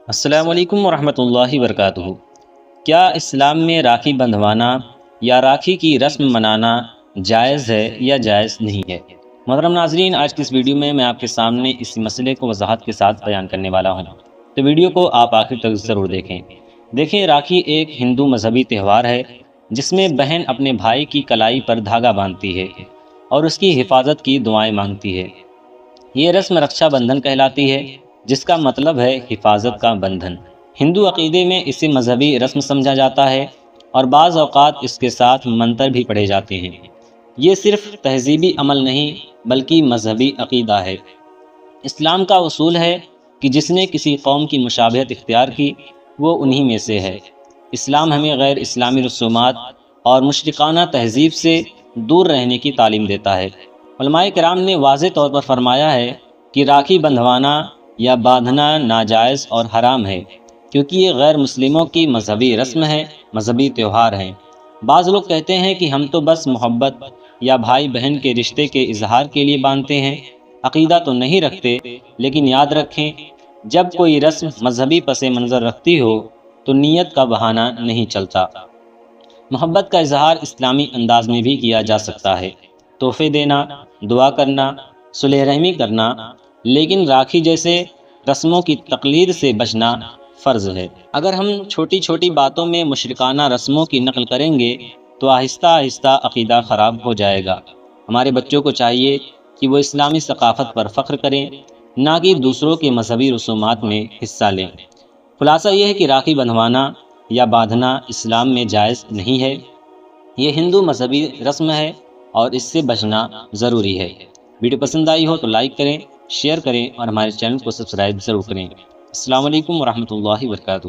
السلام علیکم ورحمۃ اللہ وبرکاتہ۔ کیا اسلام میں راکھی بندھوانا یا راکھی کی رسم منانا جائز ہے یا جائز نہیں ہے؟ محترم ناظرین، آج کی اس ویڈیو میں آپ کے سامنے اس مسئلے کو وضاحت کے ساتھ بیان کرنے والا ہوں، تو ویڈیو کو آپ آخر تک ضرور دیکھیں۔ راکھی ایک ہندو مذہبی تہوار ہے جس میں بہن اپنے بھائی کی کلائی پر دھاگا باندھتی ہے اور اس کی حفاظت کی دعائیں مانگتی ہے۔ یہ رسم رکشا بندھن کہلاتی ہے، جس کا مطلب ہے حفاظت کا بندھن۔ ہندو عقیدے میں اسے مذہبی رسم سمجھا جاتا ہے اور بعض اوقات اس کے ساتھ منتر بھی پڑھے جاتے ہیں۔ یہ صرف تہذیبی عمل نہیں بلکہ مذہبی عقیدہ ہے۔ اسلام کا اصول ہے کہ جس نے کسی قوم کی مشابہت اختیار کی وہ انہی میں سے ہے۔ اسلام ہمیں غیر اسلامی رسومات اور مشرکانہ تہذیب سے دور رہنے کی تعلیم دیتا ہے۔ علماء کرام نے واضح طور پر فرمایا ہے کہ راکھی بندھوانا یا باندھنا ناجائز اور حرام ہے، کیونکہ یہ غیر مسلموں کی مذہبی رسم ہے، مذہبی تہوار ہے۔ بعض لوگ کہتے ہیں کہ ہم تو بس محبت یا بھائی بہن کے رشتے کے اظہار کے لیے باندھتے ہیں، عقیدہ تو نہیں رکھتے۔ لیکن یاد رکھیں، جب کوئی رسم مذہبی پس منظر رکھتی ہو تو نیت کا بہانہ نہیں چلتا۔ محبت کا اظہار اسلامی انداز میں بھی کیا جا سکتا ہے، تحفے دینا، دعا کرنا، صلح رحمی کرنا، لیکن راکھی جیسے رسموں کی تقلید سے بچنا فرض ہے۔ اگر ہم چھوٹی چھوٹی باتوں میں مشرکانہ رسموں کی نقل کریں گے تو آہستہ آہستہ عقیدہ خراب ہو جائے گا۔ ہمارے بچوں کو چاہیے کہ وہ اسلامی ثقافت پر فخر کریں، نہ کہ دوسروں کے مذہبی رسومات میں حصہ لیں۔ خلاصہ یہ ہے کہ راکھی بندھوانا یا باندھنا اسلام میں جائز نہیں ہے۔ یہ ہندو مذہبی رسم ہے اور اس سے بچنا ضروری ہے۔ ویڈیو پسند آئی ہو تو لائک کریں، شیئر کریں اور ہمارے چینل کو سبسکرائب ضرور کریں۔ السلام علیکم ورحمۃ اللہ وبرکاتہ۔